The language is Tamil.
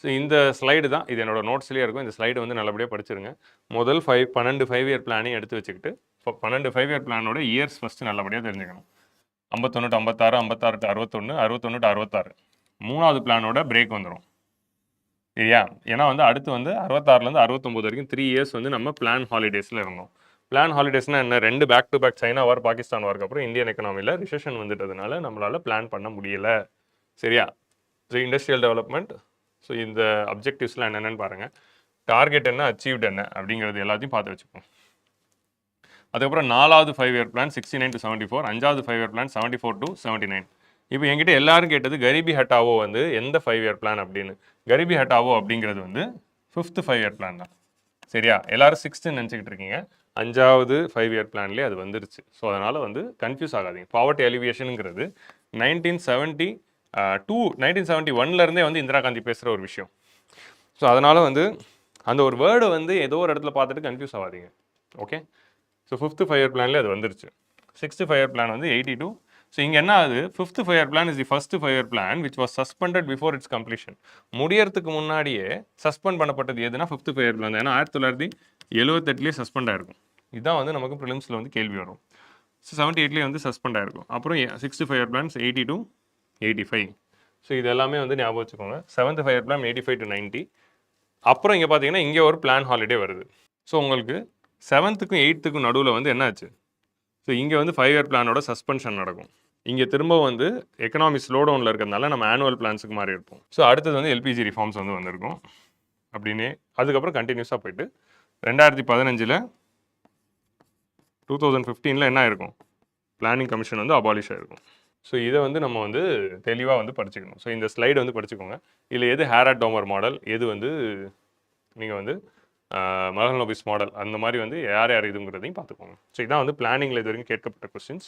ஸோ இந்த ஸ்லைடு தான் இது என்னோட நோட்ஸ்லேயே இருக்கும். இந்த ஸ்லைடு வந்து நல்லபடியாக படிச்சிருங்க. முதல் 12 5 இயர் பிளானையும் எடுத்து வச்சுக்கிட்டு இப்போ 12 5 இயர் பிளானோட இயர்ஸ் ஃபஸ்ட்டு நல்லபடியாக தெரிஞ்சுக்கணும். 51 to 56, 56 to 61, 61 to 66. மூணாவது பிளானோட பிரேக் வந்துடும் சரியா. ஏன்னா வந்து அடுத்து வந்து 66லேருந்து 69 வரைக்கும் 3 இயர்ஸ் வந்து நம்ம பிளான் ஹாலிடேஸில் இருந்தோம். பிளான் ஹாலிடேஸ்னால் என்ன, 2 back to back China war Pakistan வார்க்கு அப்புறம் இந்தியன் எக்கனாமியில் ரிசெஷன் வந்துட்டதுனால நம்மளால் பிளான் பண்ண முடியலை சரியா. ஸோ இண்டஸ்ட்ரியல் டெவலப்மெண்ட், ஸோ இந்த அப்ஜெக்டிவ்ஸ்லாம் என்னென்னு பாருங்கள். டார்கெட் என்ன, அச்சீவ்ட் என்ன அப்படிங்கிறது எல்லாத்தையும் பார்த்து வச்சுப்போம். அதுக்கப்புறம் 4வது 5 இயர் பிளான் 69 to 74, 5வது 5 இயர் பிளான் 74 to 79. இப்போ என்கிட்ட எல்லாரும் கேட்டது கரிபி ஹட்டாவோ வந்து எந்த 5 இயர் பிளான் அப்படின்னு. கரிபி ஹட்டாவோ அப்படிங்கிறது வந்து 5th 5 இயர் பிளான் தான் சரியா. எல்லாரும் 6th நினச்சிக்கிட்டு இருக்கீங்க, 5வது 5 இயர் பிளான்லேயே அது வந்துருச்சு. ஸோ அதனால் வந்து கன்ஃபியூஸ் ஆகாதீங்க. பாவர்ட்டி அலிவியேஷனுங்கிறது 1971 வந்து இந்திரா காந்தி பேசுகிற ஒரு விஷயம். ஸோ அதனால் வந்து அந்த ஒரு வேர்டை வந்து ஏதோ ஒரு இடத்துல பார்த்துட்டு கன்ஃபியூஸ் ஆகாதீங்க. ஓகே. ஸோ 5th 5 இயர் பிளான்லேயே அது வந்துருச்சு. 6th 5 இயர் பிளான் வந்து 82. ஸோ இங்கே என்ன ஆகுது, 5th 5 year plan is the first 5 year plan which was suspended before it's completion. முடியறதுக்கு முன்னாடியே சஸ்பெண்ட் பண்ணப்பட்டது எதுனா 5th 5 இயர் பிளான். ஏன்னா 1978 சஸ்பெண்ட் ஆயிருக்கும். இதுதான் வந்து நமக்கு ப்ரிலிம்ஸில் வந்து கேள்வி வரும். ஸோ 78 வந்து சஸ்பெண்ட் ஆயிருக்கும். அப்புறம் 6th 5 இயர் பிளான்ஸ் 82, 85. ஸோ இது எல்லாமே வந்து ஞாபகம் வச்சுக்கோங்க. 7th 5 year plan 85 to 90. அப்புறம் இங்கே பார்த்தீங்கன்னா இங்கே ஒரு பிளான் ஹாலிடே வருது. ஸோ உங்களுக்கு 7th-க்கும் 8th-க்கும் நடுவில் வந்து என்னாச்சு, ஸோ இங்கே வந்து 5 இயர் பிளானோட சஸ்பென்ஷன் நடக்கும். இங்கே திரும்ப வந்து எக்கனாமி ஸ்லோ டவுனில் இருக்கிறதுனால நம்ம ஆனுவல் பிளான்ஸுக்கு மாறி இருப்போம். ஸோ அடுத்தது வந்து எல்பிஜி ரிஃபார்ம்ஸ் வந்து வந்திருக்கும் அப்படின்னே. அதுக்கப்புறம் கண்டினியூஸாக போயிட்டு 2015 2015 என்ன ஆயிருக்கும், பிளானிங் கமிஷன் வந்து அபாலிஷ் ஆயிருக்கும். ஸோ இதை வந்து நம்ம வந்து தெளிவாக வந்து படிச்சுக்கணும். ஸோ இந்த ஸ்லைடு வந்து படிச்சுக்கோங்க. இதில் எது ஹேரட் டோமர் மாடல், எது வந்து நீங்கள் வந்து மஹலனோபிஸ் மாடல், அந்த மாதிரி வந்து யார் யார் இதுங்கிறதையும் பார்த்துக்கோங்க. ஸோ இதான் வந்து பிளானிங்கில் இது வரைக்கும் கேட்கப்பட்ட கொஸ்டின்ஸ்.